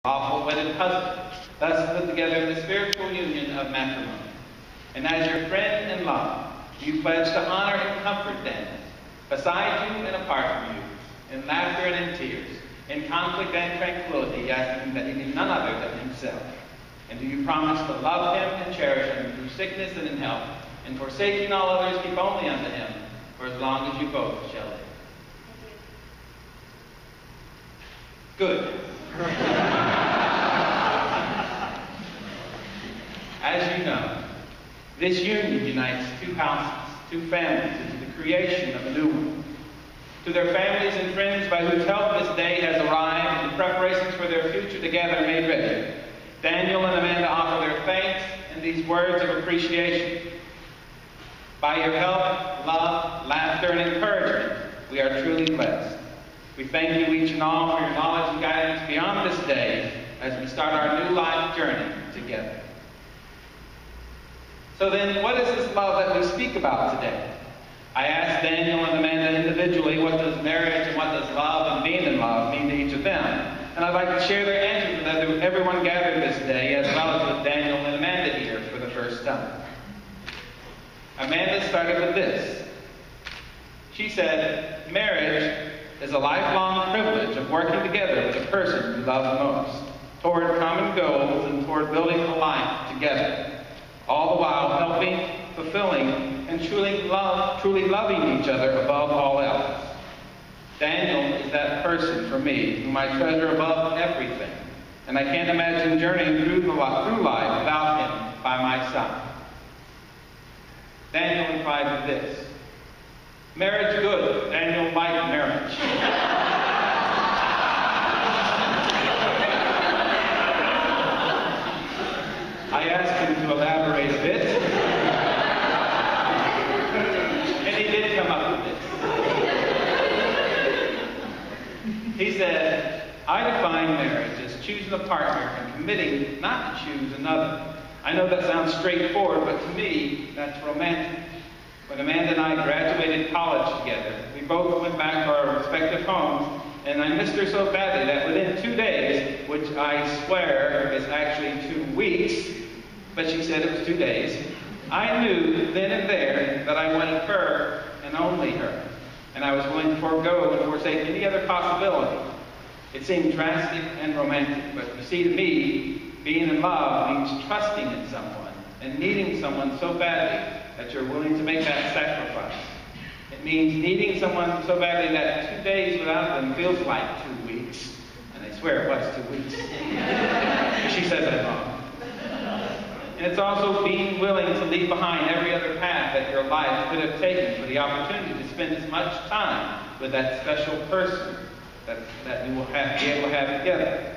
lawful wedded husband, thus put together in the spiritual union of matrimony. And as your friend and love, you pledge to honor and comfort them, beside you and apart from you, in laughter and in tears, in conflict and tranquility, asking that he be none other than himself. And do you promise to love him and cherish him through sickness and in health, and forsaking all others, keep only unto him, for as long as you both shall live? Good. As you know, this union unites two houses, two families, into the creation of a new one. To their families and friends by whose help this day has arrived and the preparations for their future together made ready, Daniel and Amanda offer their thanks and these words of appreciation. By your help, love, laughter, and encouragement, we are truly blessed. We thank you each and all for your knowledge and guidance beyond this day as we start our new life journey together. So then, what is this love that we speak about today? I asked Daniel and Amanda individually, what does marriage and what does love and being in love mean to each of them? And I'd like to share their answers with everyone gathered this day, as well as with Daniel and Amanda here for the first time. Amanda started with this. She said, marriage is a lifelong privilege of working together with a person you love most, toward common goals and toward building a life together, all the while helping, fulfilling, and truly loving each other above all else. Daniel is that person for me whom I treasure above everything, and I can't imagine journeying through life without him by my side. Daniel replied with this. Marriage good. Daniel liked marriage. I asked him to elaborate a bit, and he did come up with this. He said, I define marriage as choosing a partner and committing not to choose another. I know that sounds straightforward, but to me, that's romantic. When Amanda and I graduated college together, we both went back to our respective homes, and I missed her so badly that within 2 days, which I swear is actually 2 weeks, but she said it was 2 days, I knew then and there that I wanted her and only her, and I was willing to forego and forsake any other possibility. It seemed drastic and romantic, but you see, to me, being in love means trusting in someone and needing someone so badly that you're willing to make that sacrifice. It means needing someone so badly that 2 days without them feels like 2 weeks. And I swear it was 2 weeks. She says I'm wrong. And it's also being willing to leave behind every other path that your life could have taken for the opportunity to spend as much time with that special person that you will be able to have together.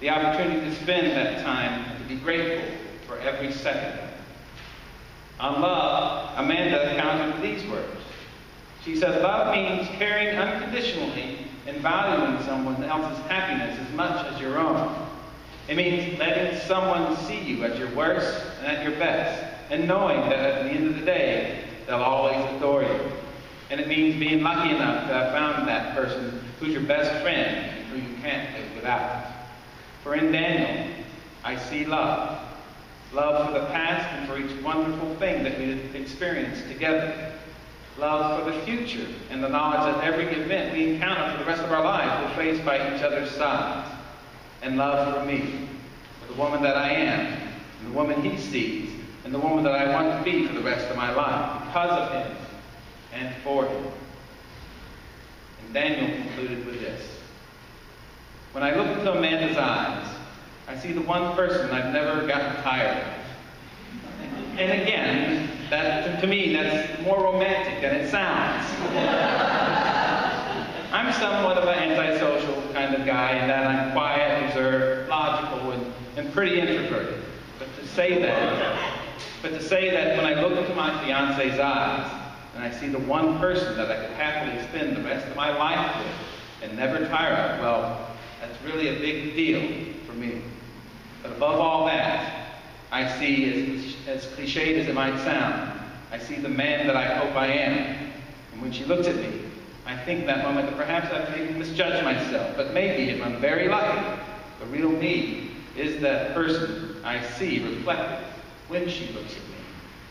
The opportunity to spend that time and to be grateful for every second of it. On love, Amanda countered these words. She said, love means caring unconditionally and valuing someone else's happiness as much as your own. It means letting someone see you at your worst and at your best, and knowing that at the end of the day, they'll always adore you. And it means being lucky enough to have found that person who's your best friend and who you can't live without. For in Daniel, I see love. Love for the past and for each wonderful thing that we've experienced together. Love for the future and the knowledge that every event we encounter for the rest of our lives will face by each other's sides. And love for me, for the woman that I am, and the woman he sees, and the woman that I want to be for the rest of my life, because of him and for him. And Daniel concluded with this. When I look into Amanda's eyes, I see the one person I've never gotten tired of. And again, that, to me, that's more romantic than it sounds. I'm somewhat of an antisocial kind of guy in that I'm quiet, reserved, logical, and pretty introverted. But to say that when I look into my fiance's eyes, and I see the one person that I could happily spend the rest of my life with and never tire of, well, that's really a big deal for me. But above all that, I see, as cliched as it might sound, I see the man that I hope I am. And when she looks at me, I think in that moment that perhaps I've misjudged myself, but maybe if I'm very lucky, The real me is that person I see reflected when she looks at me.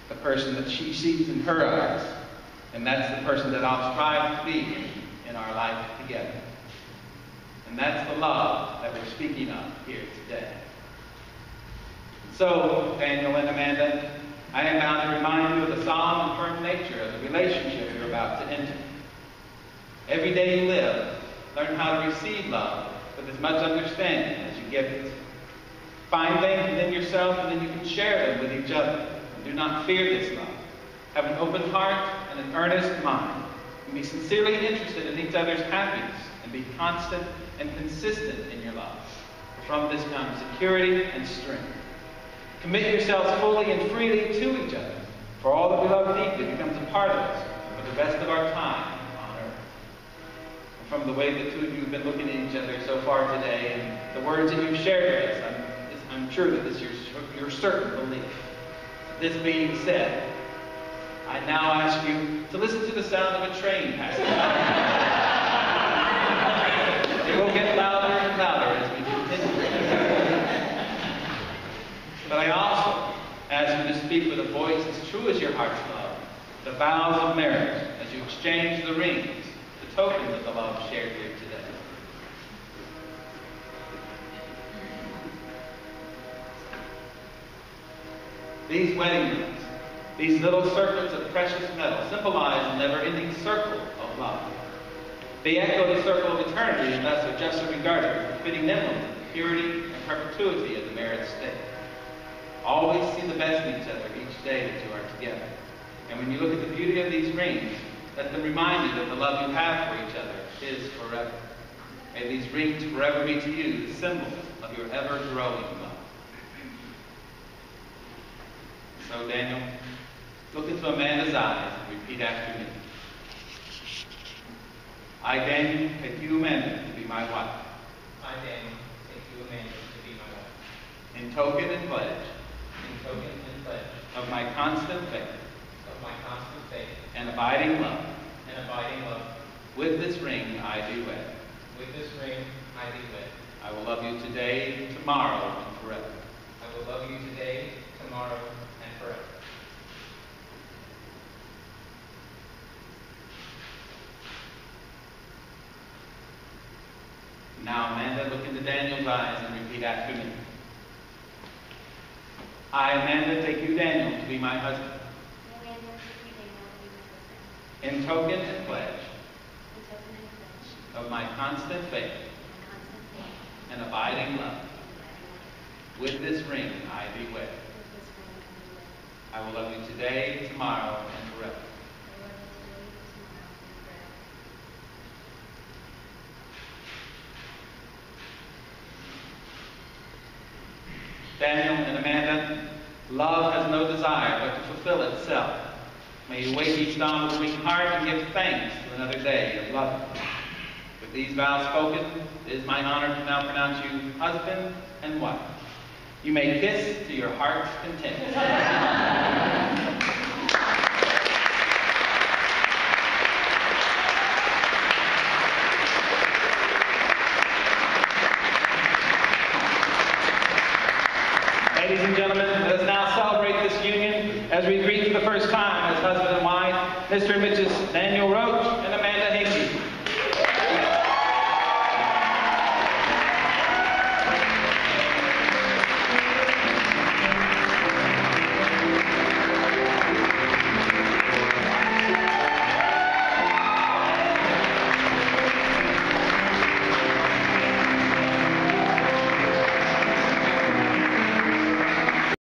The person that she sees in her eyes. And that's the person that I'll strive to be in our life together. And that's the love that we're speaking of here today. So, Daniel and Amanda, I am bound to remind you of the solemn and firm nature of the relationship you're about to enter. Every day you live, learn how to receive love with as much understanding as you give it. Find things within yourself, and then you can share them with each other. And do not fear this love. Have an open heart and an earnest mind. And be sincerely interested in each other's happiness, and be constant and consistent in your love. From this comes security and strength. Commit yourselves fully and freely to each other, for all that we love deeply becomes a part of us for the rest of our time on earth. And from the way the two of you have been looking at each other so far today, and the words that you've shared with us, I'm sure that this is your certain belief. This being said, I now ask you to listen to the sound of a train passing by. It will get louder and louder as we continue. But I also ask you to speak with a voice as true as your heart's love, the vows of marriage, as you exchange the rings, the tokens of the love shared here today. These wedding rings, these little circlets of precious metal, symbolize the never-ending circle of love. They echo the circle of eternity and thus are justly regarded, fitting them with the purity and perpetuity of the marriage state. Always see the best in each other each day that you are together. And when you look at the beauty of these rings, let them remind you that the love you have for each other is forever. May these rings forever be to you the symbol of your ever-growing love. So, Daniel, look into Amanda's eyes and repeat after me. I, Daniel, take you, Amanda, to be my wife. I, Daniel, take you, Amanda, to be my wife. In token and pledge Of my constant faith and abiding love, with this ring I do wed. I will love you today, tomorrow, and forever. Now, Amanda, look into Daniel's eyes and repeat after me. I, Amanda, take you, Daniel, to be my husband. In token and pledge of my constant faith and abiding love, with this ring I be wed. I will love you today, tomorrow, and forever. Daniel and Amanda, love has no desire but to fulfill itself. May you wake each dawn with a weak heart and give thanks for another day of loving. With these vows spoken, it is my honor to now pronounce you husband and wife. You may kiss to your heart's content. Ladies and gentlemen, let us now celebrate this union as we greet for the first time as husband and wife, Mr. and Mrs. Daniel Roach